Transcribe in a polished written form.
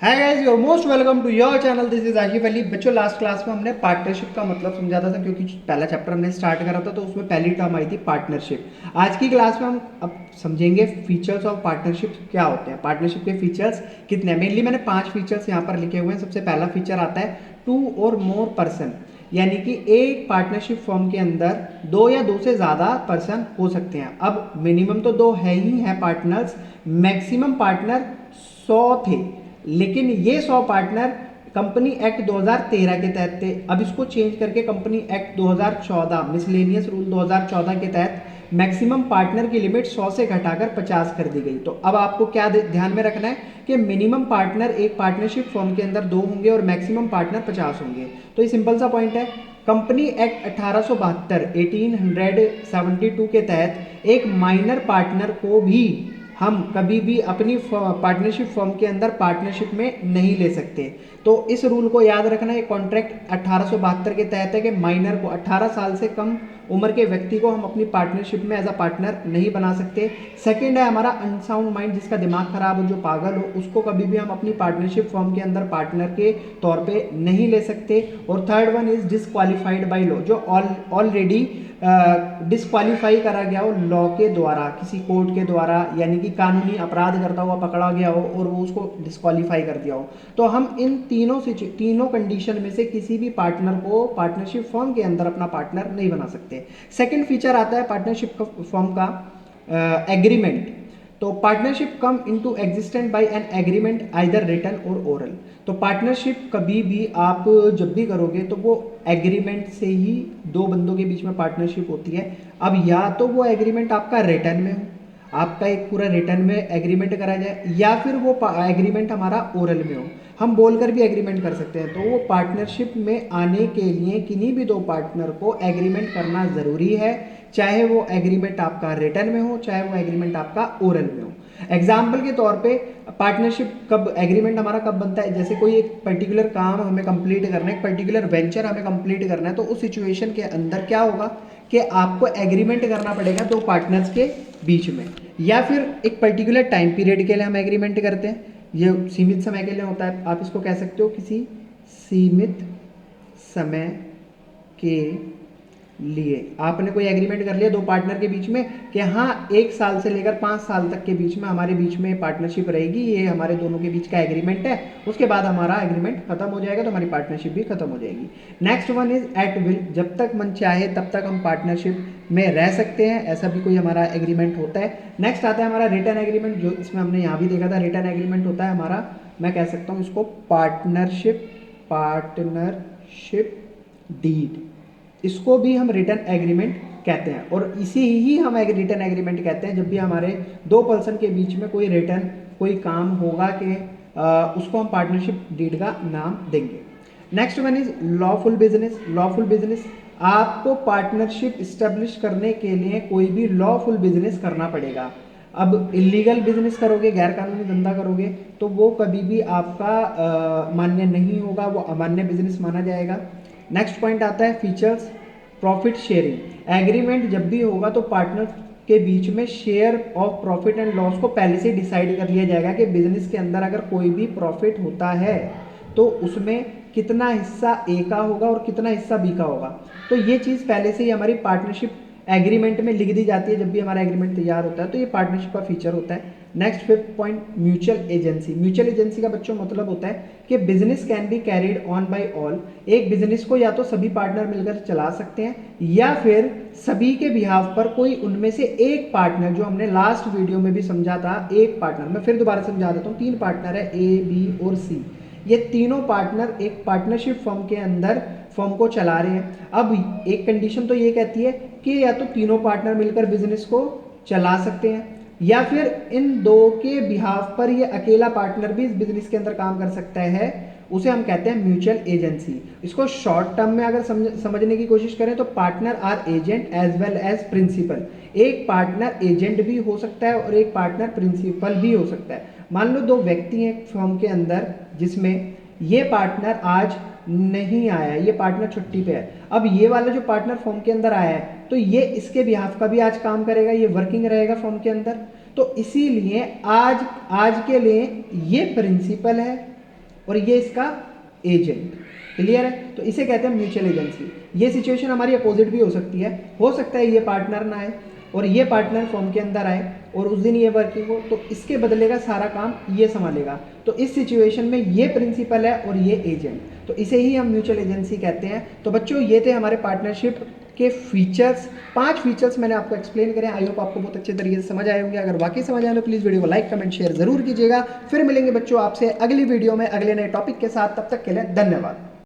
Hi guys, your most welcome to your channel. This is Ashif Ali. बच्चों, last class में हमने partnership का मतलब समझाता था, क्योंकि पहला चैप्टर हमने स्टार्ट करा था तो उसमें पहली टर्म आई थी पार्टनरशिप। आज की क्लास में हम अब समझेंगे फीचर्स ऑफ पार्टनरशिप क्या होते हैं, पार्टनरशिप के फीचर्स कितने हैं। मेनली मैंने 5 फीचर्स यहाँ पर लिखे हुए हैं। सबसे पहला फीचर आता है टू और मोर पर्सन, यानी कि एक पार्टनरशिप फॉर्म के अंदर दो या दो से ज़्यादा पर्सन हो सकते हैं। अब मिनिमम तो दो है ही है पार्टनर्स, मैक्सिमम पार्टनर 100 थे, लेकिन ये 100 पार्टनर कंपनी एक्ट 2013 के तहत थे। अब इसको चेंज करके कंपनी एक्ट 2014 मिसलेनियस रूल 2014 के तहत मैक्सिमम पार्टनर की लिमिट 100 से घटाकर 50 कर दी गई। तो अब आपको क्या ध्यान में रखना है कि मिनिमम पार्टनर एक पार्टनरशिप फॉर्म के अंदर 2 होंगे और मैक्सिमम पार्टनर 50 होंगे। तो ये सिंपल सा पॉइंट है। कंपनी एक्ट 1872 के तहत एक माइनर पार्टनर को भी हम कभी भी अपनी पार्टनरशिप फर्म के अंदर पार्टनरशिप में नहीं ले सकते। तो इस रूल को याद रखना। ये कॉन्ट्रैक्ट 1872 के तहत है कि माइनर को 18 साल से कम उम्र के व्यक्ति को हम अपनी पार्टनरशिप में एज अ पार्टनर नहीं बना सकते। सेकंड है हमारा अनसाउंड माइंड, जिसका दिमाग खराब हो, जो पागल हो, उसको कभी भी हम अपनी पार्टनरशिप फर्म के अंदर पार्टनर के तौर पे नहीं ले सकते। और third one is disqualified by law, जो ऑलरेडी डिसक्वालीफाई करा गया हो लॉ के द्वारा, किसी कोर्ट के द्वारा, यानी कि कानूनी अपराध करता हुआ पकड़ा गया हो और वो उसको डिसक्वालीफाई कर दिया हो। तो हम इन तीनों कंडीशन में से किसी भी पार्टनर को पार्टनरशिप फर्म के अंदर अपना पार्टनर नहीं बना सकते। सेकंड फीचर आता है पार्टनरशिप फर्म का एग्रीमेंट। तो partnership come into existent by an agreement either written or oral. तो पार्टनरशिप कभी भी आप जब भी करोगे तो वो एग्रीमेंट से ही दो बंदों के बीच में पार्टनरशिप होती है। अब या तो वो एग्रीमेंट आपका रिटन में हो, आपका एक पूरा रिटर्न में एग्रीमेंट करा जाए, या फिर वो एग्रीमेंट हमारा ओरल में हो। हम बोलकर भी एग्रीमेंट कर सकते हैं। तो वो पार्टनरशिप में आने के लिए किन्हीं भी दो पार्टनर को एग्रीमेंट करना ज़रूरी है, चाहे वो एग्रीमेंट आपका रिटर्न में हो, चाहे वो एग्रीमेंट आपका ओरल में हो। एग्जाम्पल के तौर पे पार्टनरशिप कब एग्रीमेंट हमारा कब बनता है, जैसे कोई एक पर्टिकुलर काम हमें कंप्लीट करना है, एक पर्टिकुलर वेंचर हमें कंप्लीट करना है, तो उस सिचुएशन के अंदर क्या होगा कि आपको एग्रीमेंट करना पड़ेगा दो पार्टनर्स के बीच में, या फिर एक पर्टिकुलर टाइम पीरियड के लिए हम एग्रीमेंट करते हैं। ये सीमित समय के लिए होता है। आप इसको कह सकते हो किसी सीमित समय के लिए आपने कोई एग्रीमेंट कर लिया दो पार्टनर के बीच में कि हाँ 1 साल से लेकर 5 साल तक के बीच में हमारे बीच में पार्टनरशिप रहेगी, ये हमारे दोनों के बीच का एग्रीमेंट है। उसके बाद हमारा एग्रीमेंट खत्म हो जाएगा तो हमारी पार्टनरशिप भी खत्म हो जाएगी। Next one is at will, जब तक मन चाहे तब तक हम पार्टनरशिप में रह सकते हैं, ऐसा भी कोई हमारा एग्रीमेंट होता है। नेक्स्ट आता है हमारा रिटर्न एग्रीमेंट, जो इसमें हमने यहाँ भी देखा था। रिटर्न एग्रीमेंट होता है हमारा, मैं कह सकता हूँ इसको पार्टनरशिप डीड, इसको भी हम रिटर्न एग्रीमेंट कहते हैं। और इसी ही हम रिटर्न एग्रीमेंट कहते हैं जब भी हमारे दो पर्सन के बीच में कोई रिटर्न कोई काम होगा कि उसको हम पार्टनरशिप डीड का नाम देंगे। Next one is lawful business. Lawful business, आपको पार्टनरशिप इस्टेब्लिश करने के लिए कोई भी लॉफुल बिजनेस करना पड़ेगा। अब इलीगल बिजनेस करोगे, गैर कानूनी धंधा करोगे, तो वो कभी भी आपका मान्य नहीं होगा, वो अमान्य बिजनेस माना जाएगा। नेक्स्ट पॉइंट आता है फीचर्स प्रॉफिट शेयरिंग। एग्रीमेंट जब भी होगा तो पार्टनर के बीच में share of profit and loss को पहले से डिसाइड कर लिया जाएगा कि बिजनेस के अंदर अगर कोई भी प्रॉफिट होता है तो उसमें कितना हिस्सा ए का होगा और कितना हिस्सा बी का होगा। तो ये चीज़ पहले से ही हमारी पार्टनरशिप एग्रीमेंट में लिख दी जाती है जब भी हमारा एग्रीमेंट तैयार होता है। तो ये पार्टनरशिप का फीचर होता है। Next fifth point mutual agency. Mutual agency का बच्चों मतलब होता है कि business can be carried on by all. एक बिजनेस को या तो सभी पार्टनर मिलकर चला सकते हैं, या फिर सभी के बिहाफ पर कोई उनमें से एक पार्टनर, जो हमने लास्ट वीडियो में भी समझा था, एक पार्टनर, मैं फिर दोबारा समझा देता हूँ। 3 पार्टनर है, ए बी और सी। ये तीनों पार्टनर एक पार्टनरशिप फर्म के अंदर फर्म को चला रहे हैं। अब एक कंडीशन तो ये कहती है कि या तो तीनों पार्टनर मिलकर बिजनेस को चला सकते हैं, या फिर इन दो के बिहाफ पर ये अकेला पार्टनर भी इस बिजनेस के अंदर काम कर सकता है। उसे हम कहते हैं म्यूचुअल एजेंसी। इसको शॉर्ट टर्म में अगर समझने की कोशिश करें तो partner are agent as well as principal. एक पार्टनर एजेंट भी हो सकता है और एक पार्टनर प्रिंसिपल भी हो सकता है। मान लो 2 व्यक्ति हैं फर्म के अंदर, जिसमें ये पार्टनर आज नहीं आया, ये पार्टनर छुट्टी पे है। अब ये वाला जो पार्टनर फर्म के अंदर आया है तो ये इसके बिहाफ का भी आज काम करेगा, ये वर्किंग रहेगा फर्म के अंदर। तो इसीलिए आज के लिए ये प्रिंसिपल है और ये इसका एजेंट। क्लियर है? तो इसे कहते हैं म्यूचुअल एजेंसी। ये सिचुएशन हमारी अपोजिट भी हो सकती है। हो सकता है ये पार्टनर ना आए और ये पार्टनर फॉर्म के अंदर आए और उस दिन ये वर्किंग हो, तो इसके बदले का सारा काम ये संभालेगा। तो इस सिचुएशन में ये प्रिंसिपल है और ये एजेंट, तो इसे ही हम म्यूचुअल एजेंसी कहते हैं। तो बच्चों ये थे हमारे पार्टनरशिप के फीचर्स, 5 फीचर्स मैंने आपको एक्सप्लेन करें। आई होप आपको बहुत अच्छे तरीके से समझ आए होंगे। अगर वाकई समझ आए तो प्लीज़ वीडियो को लाइक कमेंट शेयर जरूर कीजिएगा। फिर मिलेंगे बच्चों आपसे अगली वीडियो में अगले नए टॉपिक के साथ। तब तक के लिए धन्यवाद।